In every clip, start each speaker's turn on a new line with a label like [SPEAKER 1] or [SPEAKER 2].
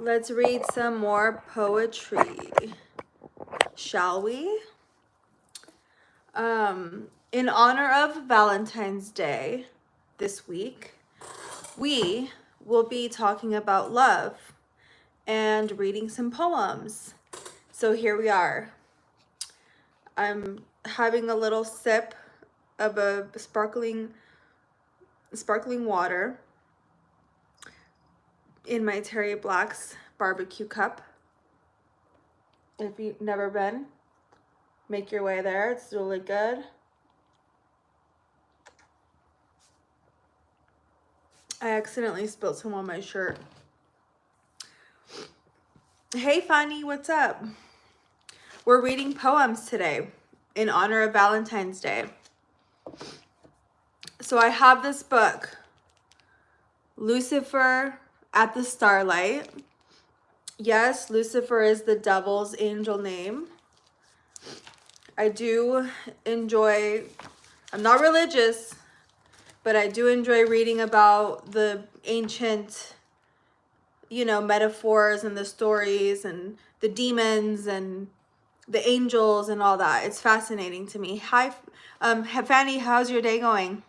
[SPEAKER 1] Let's read some more poetry, shall we? In honor of Valentine's Day this week, we will be talking about love and reading some poems. So here we are. I'm having a little sip of a sparkling water in my Terry Black's barbecue cup. If you've never been, make your way there. It's really good. I accidentally spilled some on my shirt. Hey Fanny, what's up? We're reading poems today in honor of Valentine's Day. So I have this book, Lucifer at the Starlite. Yes, Lucifer is the devil's angel name. I do enjoy, I'm not religious, but I do enjoy reading about the ancient, metaphors and the stories and the demons and the angels and all that. It's fascinating to me. Hi, Fanny, how's your day going?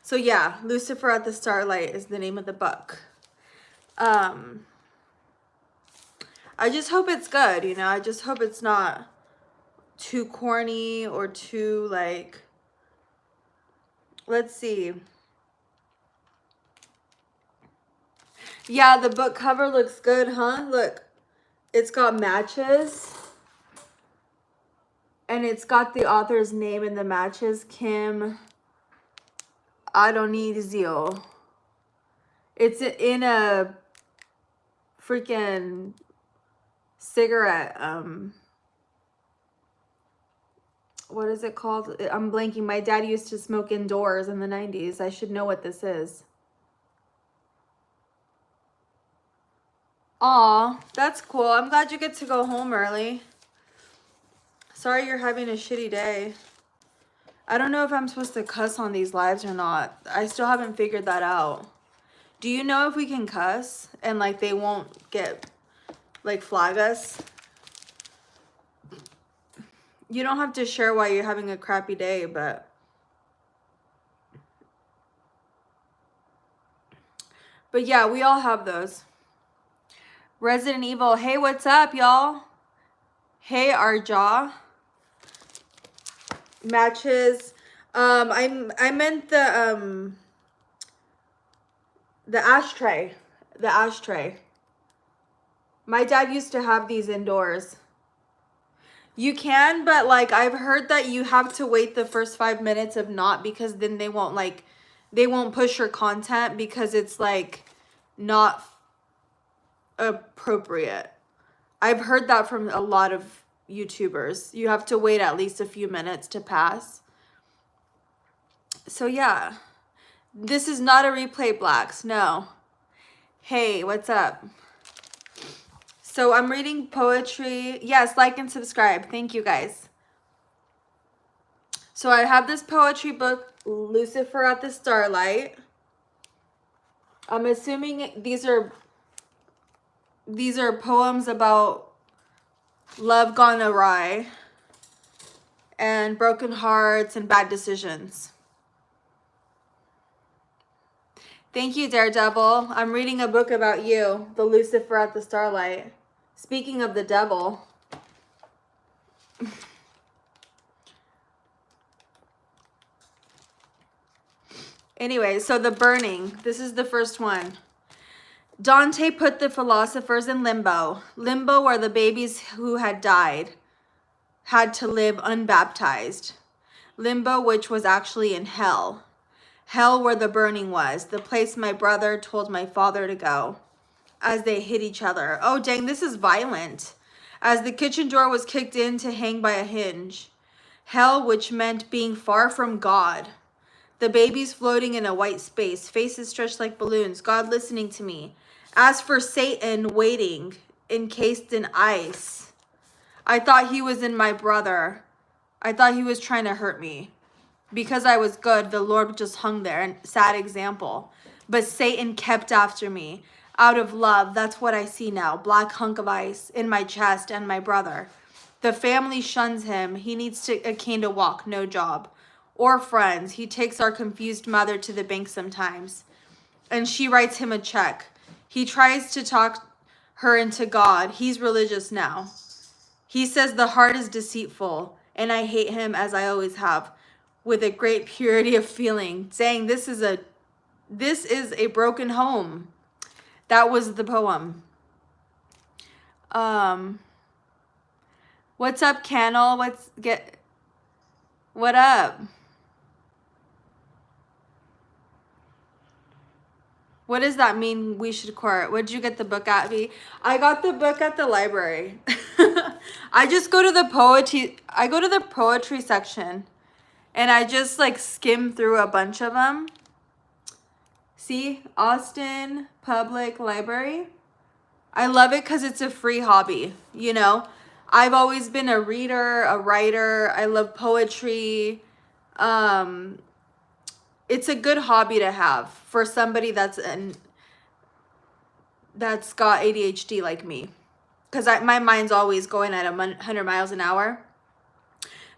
[SPEAKER 1] So yeah, Lucifer at the Starlight is the name of the book. I just hope it's good, I just hope it's not too corny or too let's see. Yeah, the book cover looks good, huh? Look, it's got matches. And it's got the author's name in the matches, Kim Addonizio. It's in a freaking cigarette, what is it called? I'm blanking. My dad used to smoke indoors in the 90s. I should know what this is. Aw, that's cool. I'm glad you get to go home early. Sorry you're having a shitty day. I don't know if I'm supposed to cuss on these lives or not. I still haven't figured that out. Do you know if we can cuss and they won't get flag us? You don't have to share why you're having a crappy day, but yeah, we all have those. Resident Evil, hey, what's up, y'all? Hey, Arja. Matches. I meant the ashtray. The ashtray. My dad used to have these indoors. You can, but I've heard that you have to wait the first 5 minutes of not, because then they won't push your content because it's not appropriate. I've heard that from a lot of YouTubers. You have to wait at least a few minutes to pass. So yeah, this is not a replay, Blacks. No. Hey, what's up? So I'm reading poetry. Yes, like and subscribe. Thank you, guys. So I have this poetry book, Lucifer at the Starlight. I'm assuming these are poems about love gone awry and broken hearts and bad decisions. Thank you, Daredevil. I'm reading a book about you, the Lucifer at the Starlight. Speaking of the devil. Anyway, so the burning. This is the first one. Dante put the philosophers in limbo. Limbo where the babies who had died had to live unbaptized. Limbo which was actually in hell. Hell where the burning was. The place my brother told my father to go. As they hit each other. Oh, dang, this is violent. As the kitchen door was kicked in to hang by a hinge. Hell, which meant being far from God. The babies floating in a white space, faces stretched like balloons, God listening to me. As for Satan, waiting, encased in ice. I thought he was in my brother. I thought he was trying to hurt me. Because I was good, the Lord just hung there, and sad example. But Satan kept after me. out of love. That's what I see now. Black hunk of ice in my chest and my brother. The family shuns him. He needs a cane to walk, no job. Or friends. He takes our confused mother to the bank sometimes, and she writes him a check. He tries to talk her into God. He's religious now. He says the heart is deceitful, and I hate him as I always have, with a great purity of feeling. Saying this is a broken home. That was the poem. What's up, Cannel? What up? What does that mean, we should court? Where'd you get the book at, V? I got the book at the library. I just go to the poetry section, and I just like skim through a bunch of them. See, Austin Public Library. I love it because it's a free hobby, you know? I've always been a reader, a writer. I love poetry. It's a good hobby to have for somebody that's got ADHD like me. Because my mind's always going at 100 miles an hour.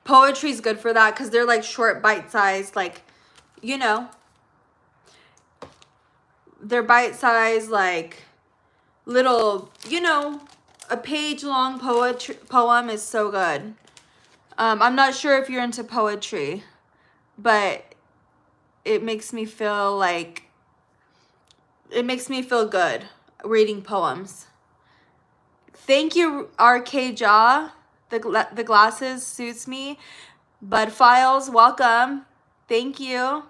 [SPEAKER 1] Poetry's good for that because they're like short, bite-sized, like, you know. They're bite-sized, like, little, you know, a page-long poem is so good. I'm not sure if you're into poetry, but it makes me feel like, it makes me feel good reading poems. Thank you, RK Jaw. The glasses suits me. Bud Files, welcome. Thank you.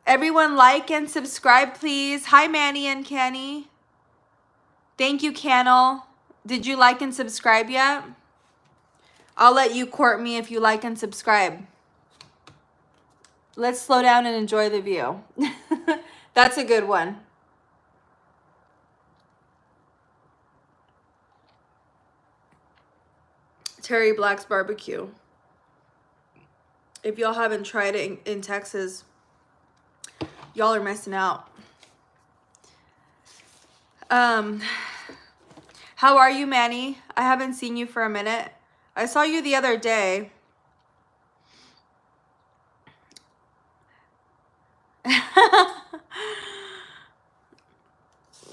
[SPEAKER 1] Everyone like and subscribe, please. Hi, Manny and Kenny. Thank you, Cannel. Did you like and subscribe yet? I'll let you court me if you like and subscribe. Let's slow down and enjoy the view. That's a good one. Terry Black's barbecue. If y'all haven't tried it in Texas, y'all are missing out. How are you, Manny? I haven't seen you for a minute. I saw you the other day.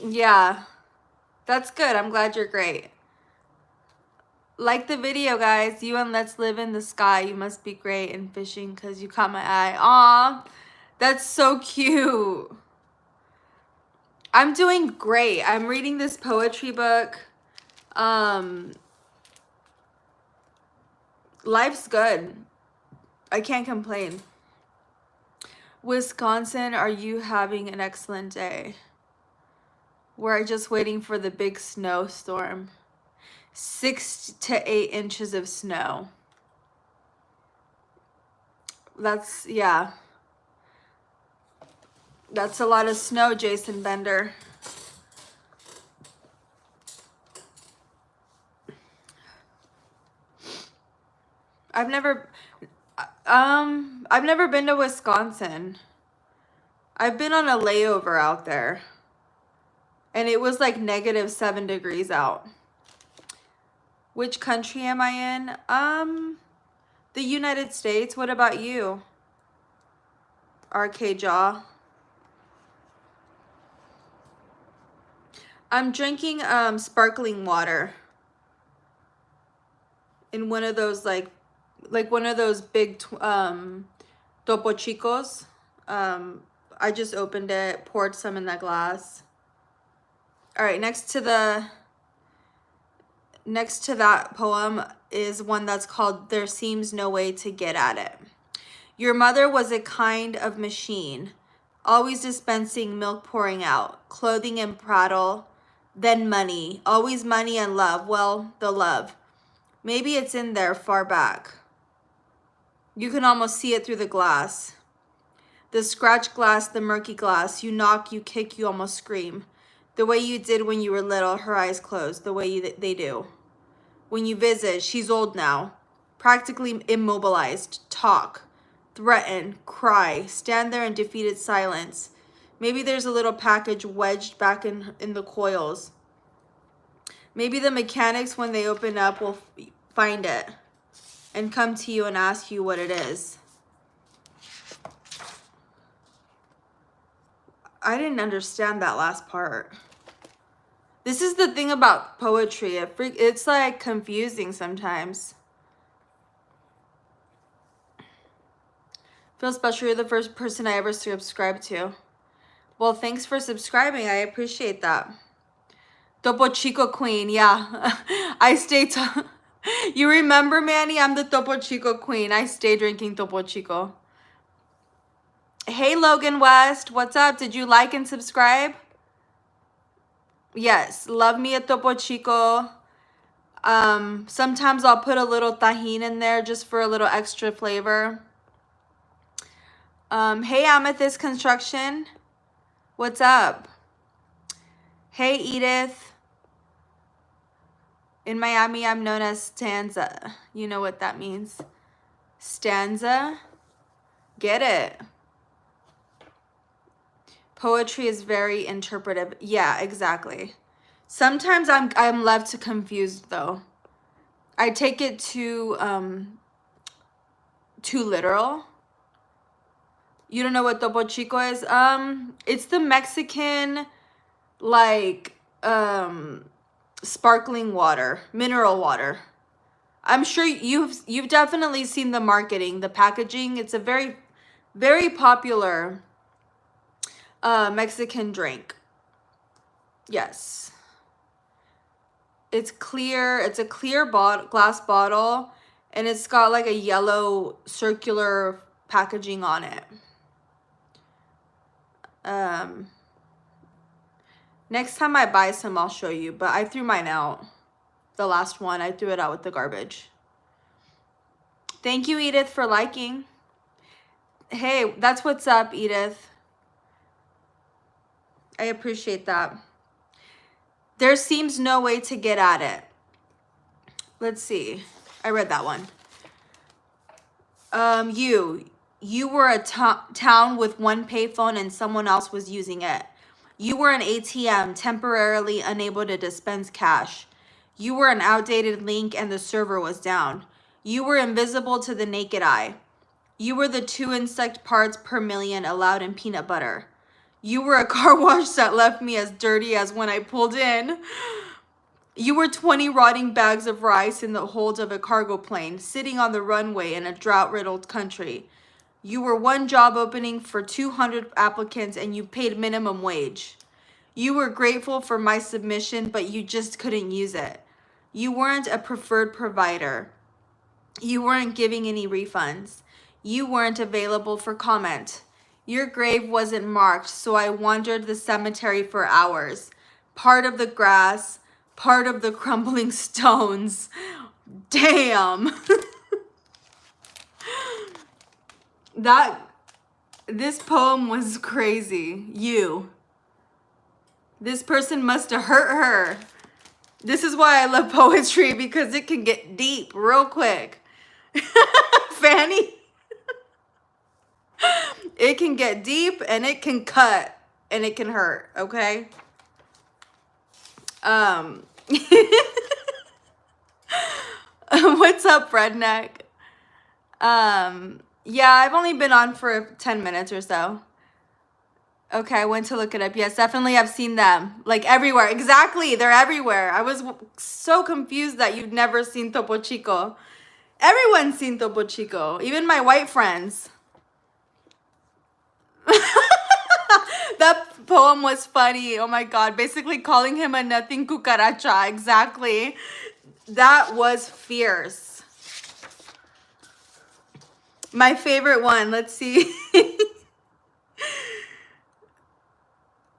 [SPEAKER 1] Yeah, that's good. I'm glad you're great. Like the video, guys. You and Let's Live in the Sky. You must be great in fishing because you caught my eye. Aw, that's so cute. I'm doing great. I'm reading this poetry book. Life's good. I can't complain. Wisconsin, are you having an excellent day? We're just waiting for the big snowstorm. 6 to 8 inches of snow. That's, yeah. That's a lot of snow, Jason Bender. I've never been to Wisconsin. I've been on a layover out there, and it was like -7 degrees out. Which country am I in? The United States. What about you? RK Jaw. I'm drinking sparkling water in one of those like one of those big Topo Chicos. I just opened it, poured some in that glass. All right, next to that poem is one that's called There Seems No Way to Get at It. Your mother was a kind of machine, always dispensing milk pouring out, clothing and prattle, then money, always money and love. Well, the love. Maybe it's in there far back. You can almost see it through the glass. The scratch glass, the murky glass. You knock, you kick, you almost scream. The way you did when you were little, her eyes closed, the way they do. When you visit, she's old now, practically immobilized. Talk, threaten, cry, stand there in defeated silence. Maybe there's a little package wedged back in the coils. Maybe the mechanics, when they open up, will find it and come to you and ask you what it is. I didn't understand that last part. This is the thing about poetry. It's like confusing sometimes. Feel special. You're the first person I ever subscribed to. Well, thanks for subscribing. I appreciate that. Topo Chico Queen. Yeah. I stay... You remember, Manny? I'm the Topo Chico Queen. I stay drinking Topo Chico. Hey, Logan West. What's up? Did you like and subscribe? Yes. Love me a Topo Chico. Sometimes I'll put a little tahini in there just for a little extra flavor. Hey, Amethyst Construction. What's up? Hey, Edith. In Miami, I'm known as Stanza. You know what that means? Stanza. Get it. Poetry is very interpretive. Yeah, exactly. Sometimes I'm left confused though. I take it too literal. You don't know what Topo Chico is? It's the Mexican, like, sparkling water, mineral water. I'm sure you've definitely seen the marketing, the packaging. It's a very, very popular Mexican drink. Yes. It's clear. It's a clear glass bottle, and it's got like a yellow circular packaging on it. Next time I buy some, I'll show you, but I threw mine out. The last one, I threw it out with the garbage. Thank you, Edith, for liking. Hey, that's what's up, Edith. I appreciate that. There seems no way to get at it. Let's see. I read that one. You were a town with one payphone and someone else was using it. You were an ATM temporarily unable to dispense cash. You were an outdated link and the server was down. You were invisible to the naked eye. You were the 2 insect parts per million allowed in peanut butter. You were a car wash that left me as dirty as when I pulled in. You were 20 rotting bags of rice in the hold of a cargo plane, sitting on the runway in a drought-riddled country. You were one job opening for 200 applicants and you paid minimum wage. You were grateful for my submission, but you just couldn't use it. You weren't a preferred provider. You weren't giving any refunds. You weren't available for comment. Your grave wasn't marked, so I wandered the cemetery for hours. Part of the grass, part of the crumbling stones. Damn. This poem was crazy. This person must have hurt her. This is why I love poetry, because it can get deep real quick. Fanny. It can get deep and it can cut and it can hurt, okay? What's up, Redneck? Yeah, I've only been on for 10 minutes or so. Okay, I went to look it up. Yes, definitely I've seen them. Like everywhere. Exactly, they're everywhere. I was so confused that you've never seen Topo Chico. Everyone's seen Topo Chico. Even my white friends. That poem was funny. Oh my God. Basically calling him a nothing cucaracha. Exactly. That was fierce. My favorite one. Let's see.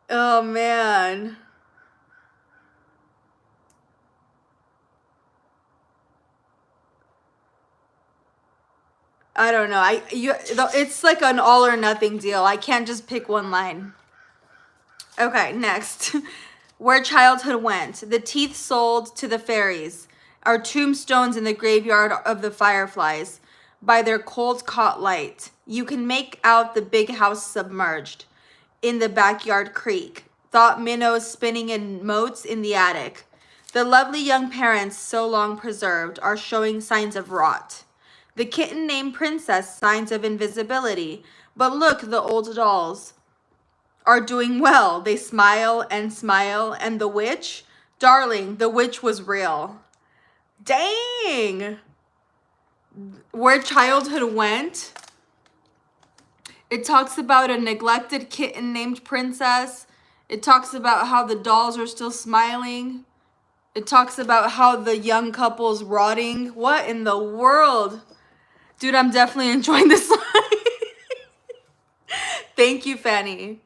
[SPEAKER 1] Oh man. I don't know. It's like an all or nothing deal. I can't just pick one line. Okay, next. Where childhood went. The teeth sold to the fairies. Our tombstones in the graveyard of the fireflies. By their cold caught light. You can make out the big house submerged. in the backyard creek. Thought minnows spinning in moats in the attic. The lovely young parents, so long preserved, are showing signs of rot. The kitten named Princess, signs of invisibility. But look, the old dolls are doing well. They smile, and the witch? Darling, the witch was real. Dang! Where childhood went. It talks about a neglected kitten named Princess. It talks about how the dolls are still smiling. It talks about how the young couple's rotting. What in the world? Dude, I'm definitely enjoying this line. Thank you, Fanny.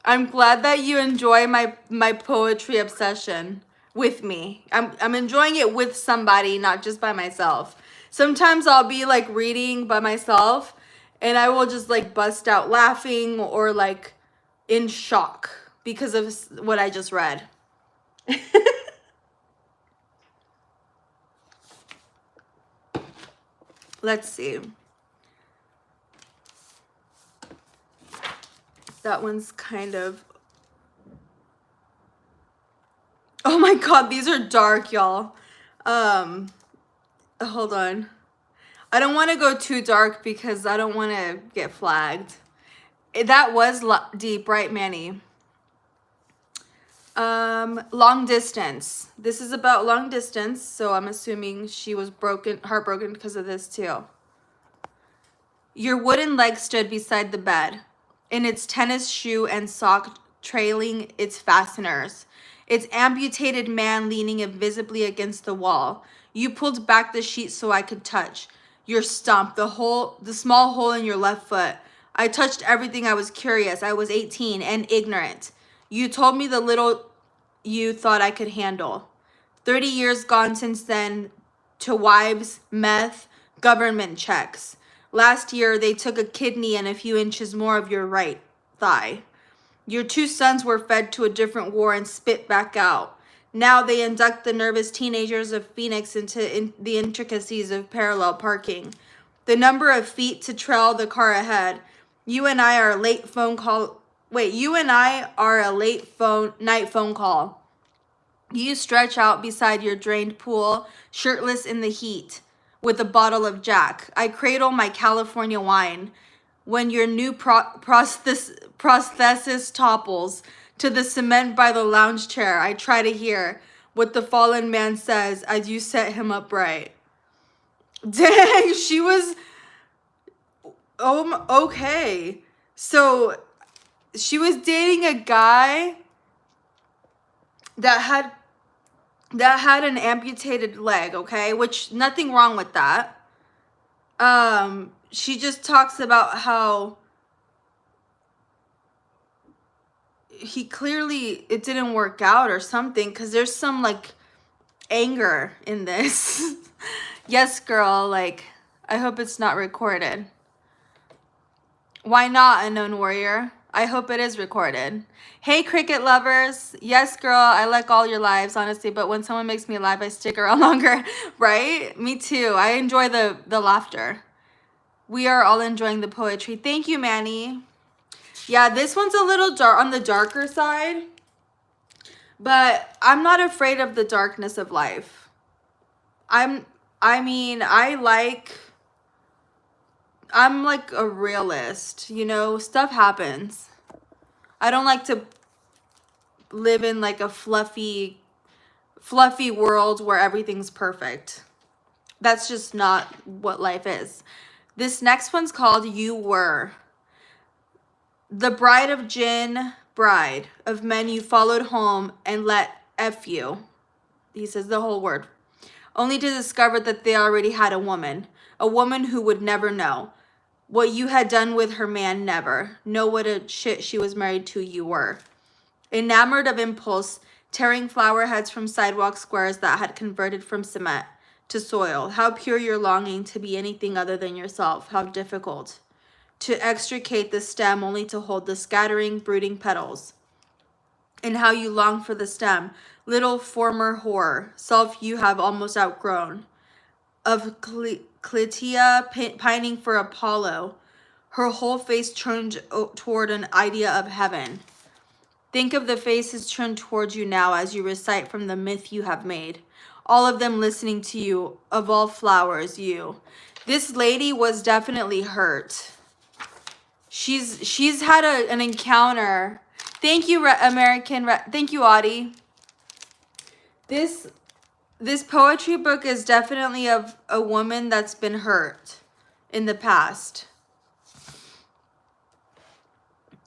[SPEAKER 1] I'm glad that you enjoy my poetry obsession with me. I'm enjoying it with somebody, not just by myself. Sometimes I'll be like reading by myself and I will just like bust out laughing or like in shock because of what I just read. Let's see. That one's kind of... Oh my god, these are dark, y'all. Hold on. I don't want to go too dark because I don't want to get flagged. That was deep, right, Manny? Long distance. This is about long distance, so I'm assuming she was heartbroken because of this too. Your wooden leg stood beside the bed, in its tennis shoe and sock trailing its fasteners, its amputated man leaning invisibly against the wall. You pulled back the sheet so I could touch your stump, the small hole in your left foot. I touched everything. I was curious. I was 18 and ignorant. You told me the little you thought I could handle. 30 years gone since then, to wives, meth, government checks. Last year, they took a kidney and a few inches more of your right thigh. Your 2 sons were fed to a different war and spit back out. Now they induct the nervous teenagers of Phoenix into the intricacies of parallel parking. The number of feet to trail the car ahead. You and I are a late phone call. Wait, you and I are a late night phone call. You stretch out beside your drained pool, shirtless in the heat, with a bottle of Jack. I cradle my California wine. When your new prosthesis topples to the cement by the lounge chair, I try to hear what the fallen man says as you set him upright. Dang, she was... okay. So, she was dating a guy that had an amputated leg, okay? Which, nothing wrong with that. She just talks about how he clearly, it didn't work out or something, because there's some, like, anger in this. Yes, girl, like, I hope it's not recorded. Why not, Unknown Warrior? I hope it is recorded. Hey, cricket lovers. Yes, girl, I like all your lives, honestly, but when someone makes me laugh, I stick around longer, right? Me too. I enjoy the laughter. We are all enjoying the poetry. Thank you, Manny. Yeah, this one's a little dark, on the darker side, but I'm not afraid of the darkness of life. I'm like a realist, you know, stuff happens. I don't like to live in like a fluffy world where everything's perfect. That's just not what life is. This next one's called You Were. The bride of Jinn, bride of men you followed home and let F you. He says the whole word. Only to discover that they already had a woman who would never know. What you had done with her man, never. Know what a shit she was married to, you were. Enamored of impulse, tearing flower heads from sidewalk squares that had converted from cement to soil. How pure your longing to be anything other than yourself. How difficult. To extricate the stem only to hold the scattering, brooding petals. And how you long for the stem. Little former whore, self you have almost outgrown. Of Clytia pining for Apollo, her whole face turned toward an idea of heaven. Think of the faces turned towards you now as you recite from the myth you have made. All of them listening to you, of all flowers, you. This lady was definitely hurt. She's had an encounter. Thank you, thank you, Audie. This poetry book is definitely of a woman that's been hurt in the past.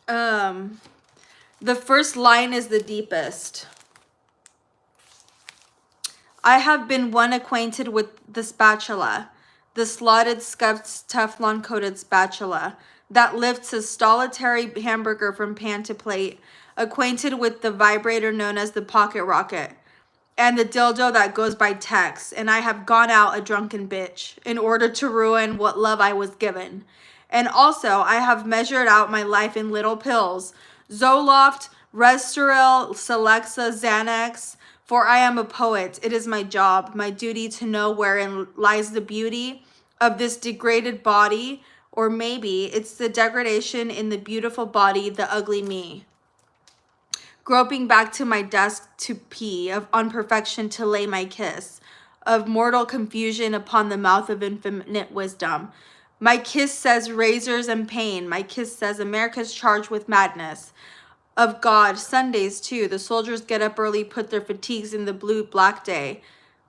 [SPEAKER 1] The first line is the deepest. I have been one acquainted with the spatula, the slotted, scuffed, Teflon-coated spatula that lifts a solitary hamburger from pan to plate, acquainted with the vibrator known as the pocket rocket, and the dildo that goes by text, and I have gone out a drunken bitch in order to ruin what love I was given. And also, I have measured out my life in little pills, Zoloft, Restoril, Celexa, Xanax, for I am a poet. It is my job, my duty to know wherein lies the beauty of this degraded body, or maybe it's the degradation in the beautiful body, the ugly me. Groping back to my desk to pee, of unperfection to lay my kiss, of mortal confusion upon the mouth of infinite wisdom. My kiss says razors and pain. My kiss says America's charged with madness. Of God, Sundays too. The soldiers get up early, put their fatigues in the blue black day.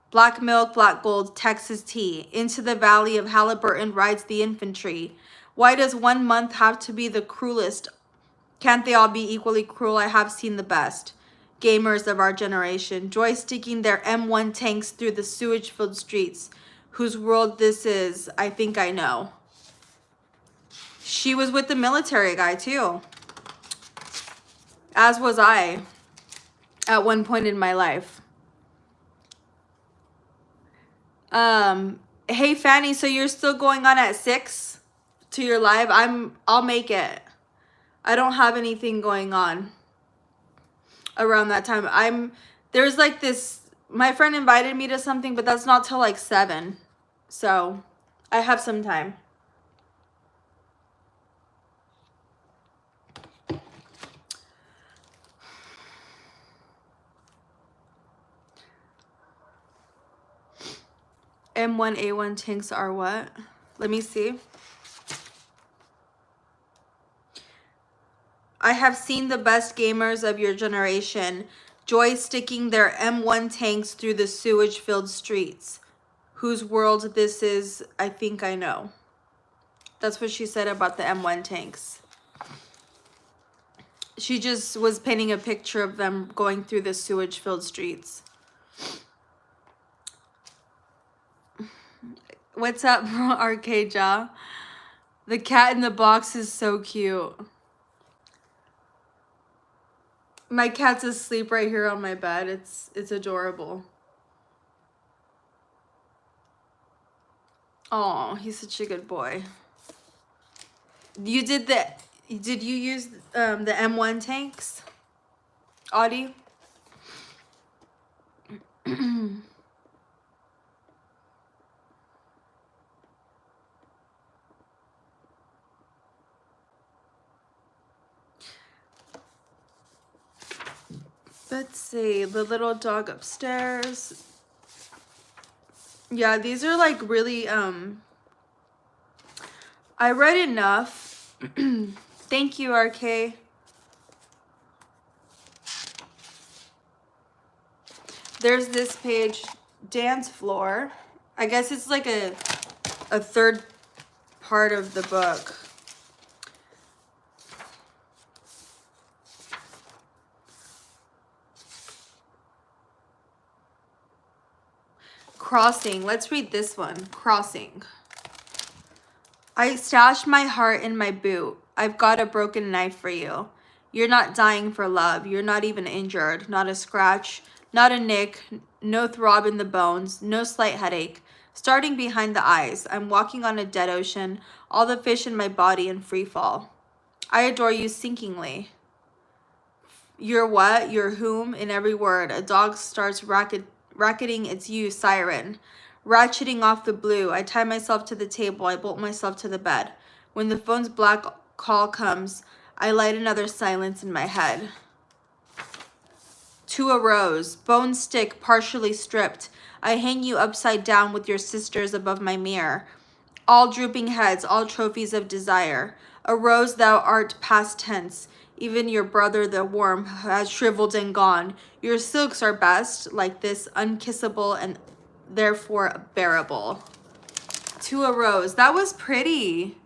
[SPEAKER 1] Black milk, black gold, Texas tea. Into the valley of Halliburton rides the infantry. Why does 1 month have to be the cruelest? Can't they all be equally cruel? I have seen the best. Gamers of our generation, joysticking their M1 tanks through the sewage-filled streets. Whose world this is, I think I know. She was with the military guy too. As was I at one point in my life. Hey Fanny, so you're still going on at 6 to your live? I'll make it. I don't have anything going on around that time. There's like this, my friend invited me to something, but that's not till like 7. So I have some time. M1A1 tanks are what? Let me see. I have seen the best gamers of your generation joysticking their M1 tanks through the sewage-filled streets. Whose world this is, I think I know. That's what she said about the M1 tanks. She just was painting a picture of them going through the sewage-filled streets. What's up, Arcade Jaw? The cat in the box is so cute. My cat's asleep right here on my bed. It's adorable. Oh, he's such a good boy. Did you use the M1 tanks, Audie? Let's see, the little dog upstairs. Yeah, these are like really, I read enough. Thank you, RK. There's this page, Dance Floor. I guess it's like a third part of the book. Crossing. Let's read this one. Crossing. I stashed my heart in my boot. I've got a broken knife for you. You're not dying for love. You're not even injured. Not a scratch. Not a nick. No throb in the bones. No slight headache. Starting behind the eyes. I'm walking on a dead ocean. All the fish in my body in free fall. I adore you sinkingly. You're what? You're whom? In every word. A dog starts racketing its you siren. Ratcheting off the blue. I tie myself to the table. I bolt myself to the bed. When the phone's black call comes, I light another silence in my head. To a rose, bone stick partially stripped, I hang you upside down with your sisters above my mirror. All drooping heads, all trophies of desire. A rose thou art past tense. Even your brother the worm has shriveled and gone. Your silks are best, like this, unkissable and therefore bearable. To a rose. That was pretty.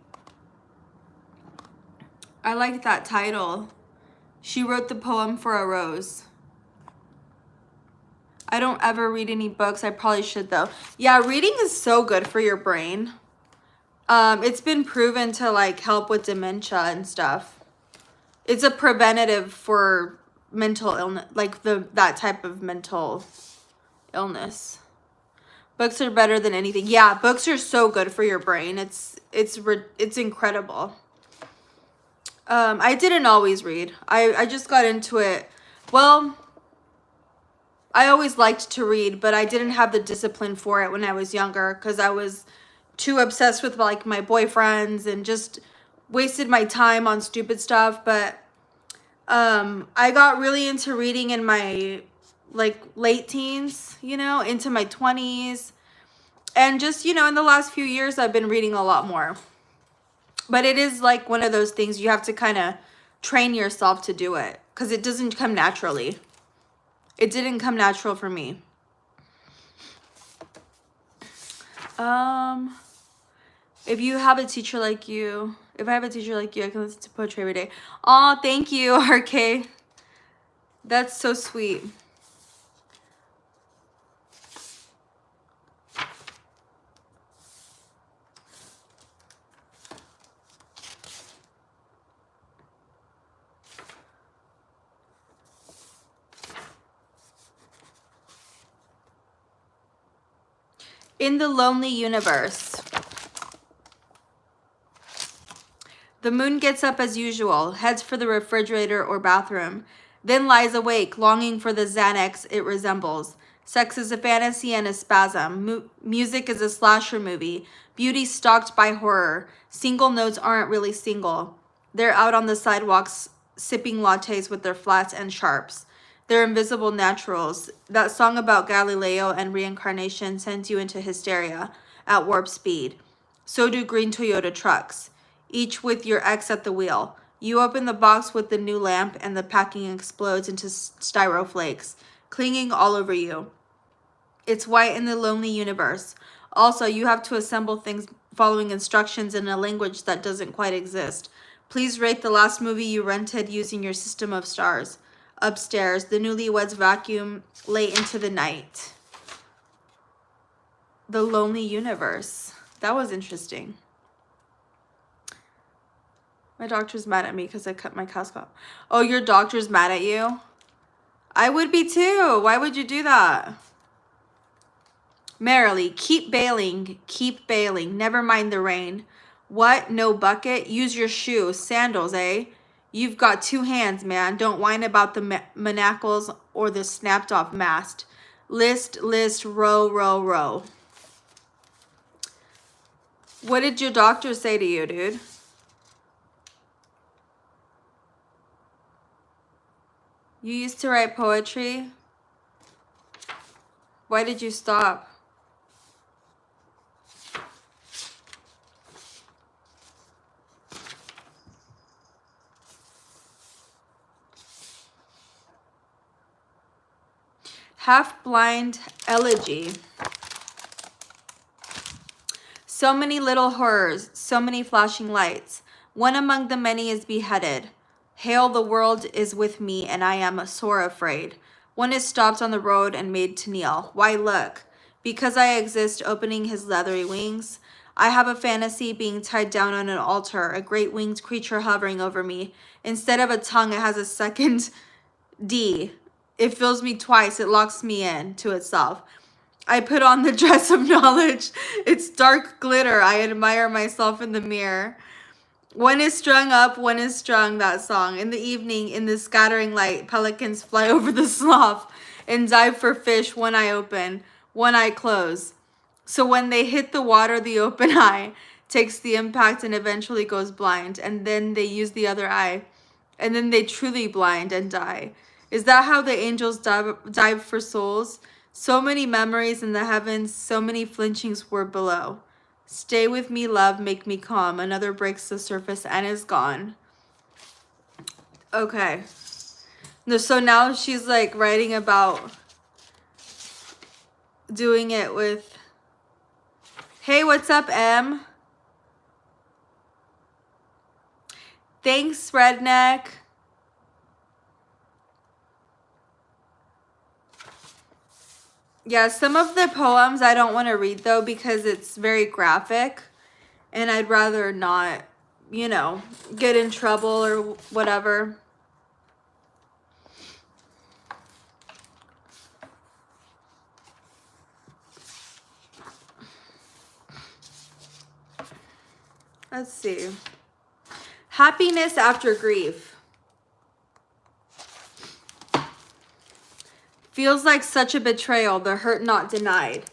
[SPEAKER 1] I liked that title. She wrote the poem for a rose. I don't ever read any books. I probably should though. Yeah, reading is so good for your brain. It's been proven to like help with dementia and stuff. It's a preventative for mental illness, like that type of mental illness. Books are better than anything. Yeah, books are so good for your brain. It's incredible. I didn't always read. I just got into it. Well, I always liked to read, but I didn't have the discipline for it when I was younger because I was too obsessed with like my boyfriends and just wasted my time on stupid stuff. But I got really into reading in my like late teens, you know, into my 20s. And just, you know, in the last few years, I've been reading a lot more. But it is like one of those things you have to kind of train yourself to do it because it doesn't come naturally. It didn't come natural for me. If you have a teacher like you, if I have a teacher like you, I can listen to poetry every day. Oh, thank you, RK. That's so sweet. In the lonely universe. The moon gets up as usual, heads for the refrigerator or bathroom, then lies awake, longing for the Xanax it resembles. Sex is a fantasy and a spasm. Music is a slasher movie. Beauty stalked by horror. Single notes aren't really single. They're out on the sidewalks, sipping lattes with their flats and sharps. They're invisible naturals. That song about Galileo and reincarnation sends you into hysteria at warp speed. So do green Toyota trucks, each with your ex at the wheel. You open the box with the new lamp and the packing explodes into styro flakes, clinging all over you. It's white in the lonely universe. Also, you have to assemble things following instructions in a language that doesn't quite exist. Please rate the last movie you rented using your system of stars. Upstairs, the newlyweds vacuum late into the night. The lonely universe. That was interesting. My doctor's mad at me because I cut my cast off. Oh, your doctor's mad at you? I would be too. Why would you do that? Merrily, keep bailing, never mind the rain. What? No bucket? Use your shoe. Sandals, eh? You've got two hands, man. Don't whine about the manacles or the snapped off mast. List, row, row, row. What did your doctor say to you, dude? You used to write poetry? Why did you stop? Half-blind elegy. So many little horrors, so many flashing lights. One among the many is beheaded. Hail, the world is with me, and I am sore afraid. One is stopped on the road and made to kneel. Why look? Because I exist, opening his leathery wings. I have a fantasy being tied down on an altar, a great winged creature hovering over me. Instead of a tongue, it has a second D. It fills me twice. It locks me in to itself. I put on the dress of knowledge. It's dark glitter. I admire myself in the mirror. One is strung up, one is strung, that song. In the evening, in the scattering light, pelicans fly over the slough and dive for fish, one eye open, one eye closed. So when they hit the water, the open eye takes the impact and eventually goes blind, and then they use the other eye, and then they truly blind and die. Is that how the angels dive for souls? So many memories in the heavens, so many flinchings were below. Stay with me, love, make me calm. Another breaks the surface and is gone. Okay. No, so now she's like writing about doing it with... Hey, what's up, Em? Thanks, Redneck. Yeah, some of the poems I don't want to read, though, because it's very graphic. And I'd rather not, you know, get in trouble or whatever. Let's see. Happiness after grief. Feels like such a betrayal, the hurt not denied,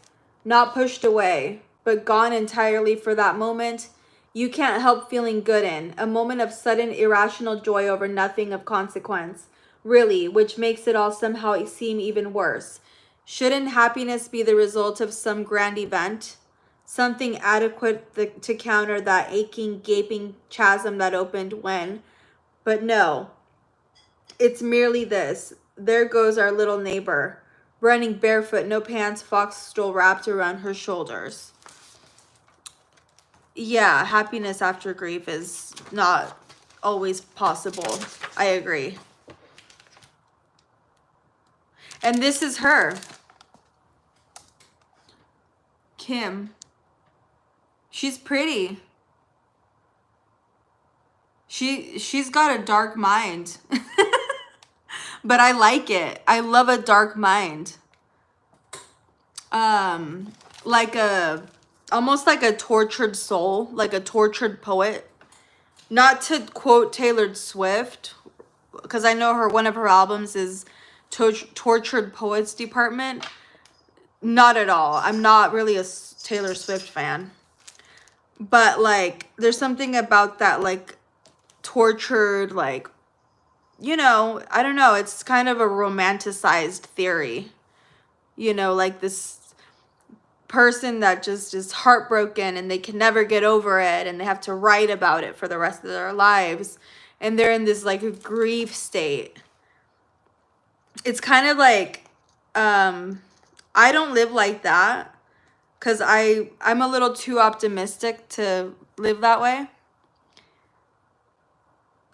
[SPEAKER 1] not pushed away, but gone entirely for that moment. You can't help feeling good in, a moment of sudden irrational joy over nothing of consequence, really, which makes it all somehow seem even worse. Shouldn't happiness be the result of some grand event? Something adequate to counter that aching, gaping chasm that opened when? But no, it's merely this. There goes our little neighbor, running barefoot, no pants, fox stole wrapped around her shoulders. Yeah, happiness after grief is not always possible. I agree. And this is her. Kim. She's pretty. She's got a dark mind. But I like it. I love a dark mind. Like almost like a tortured soul, like a tortured poet. Not to quote Taylor Swift, because I know one of her albums is Tortured Poets Department. Not at all. I'm not really a Taylor Swift fan. But like, there's something about that like tortured, like, you know, I don't know. It's kind of a romanticized theory. You know, like this person that just is heartbroken and they can never get over it and they have to write about it for the rest of their lives. And they're in this like grief state. It's kind of like, I don't live like that because I'm a little too optimistic to live that way.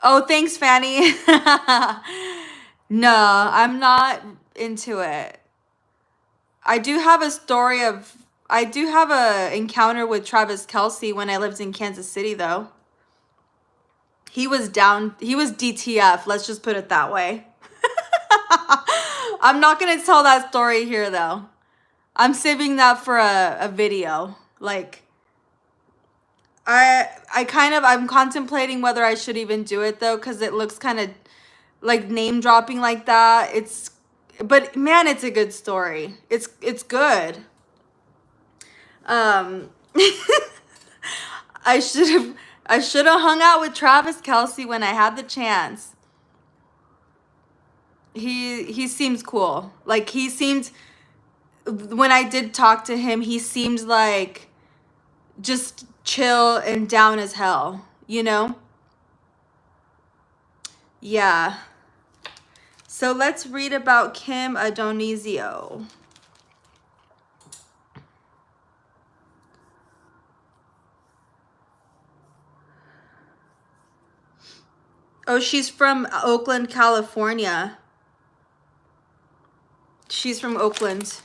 [SPEAKER 1] Oh, thanks, Fanny. No, I'm not into it. I do have a encounter with Travis Kelce when I lived in Kansas City, though. He was DTF, let's just put it that way. I'm not going to tell that story here, though. I'm saving that for a video. Like, I'm contemplating whether I should even do it, though, because it looks kind of like name dropping like that. But man, it's a good story. It's good. I should have hung out with Travis Kelce when I had the chance. He seems cool. Like when I did talk to him, he seemed like just chill and down as hell, you know? Yeah. So let's read about Kim Addonizio. Oh, she's from Oakland, California. She's from Oakland.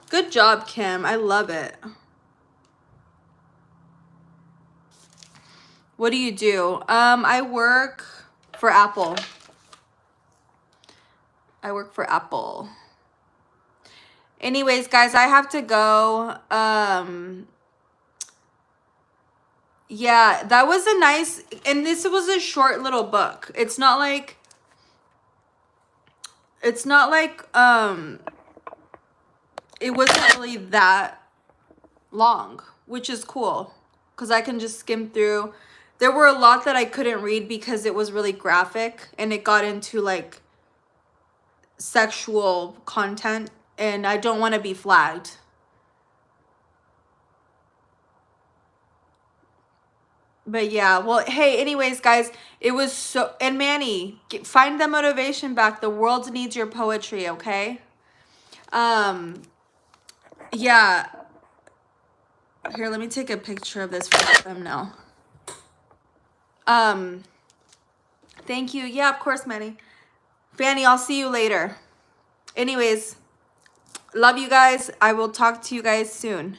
[SPEAKER 1] Good job, Kim. I love it. What do you do? I work for Apple. Anyways, guys, I have to go. Yeah, that was a nice, and this was a short little book. It's not like it wasn't really that long, which is cool because I can just skim through. There were a lot that I couldn't read because it was really graphic and it got into like sexual content, and I don't want to be flagged. But yeah, well, hey, anyways, guys, it was so, and Manny, find the motivation back. The world needs your poetry, okay? Yeah. Here, let me take a picture of this for the thumbnail. Thank you. Yeah, of course, Manny. Fanny, I'll see you later. Anyways, love you guys. I will talk to you guys soon.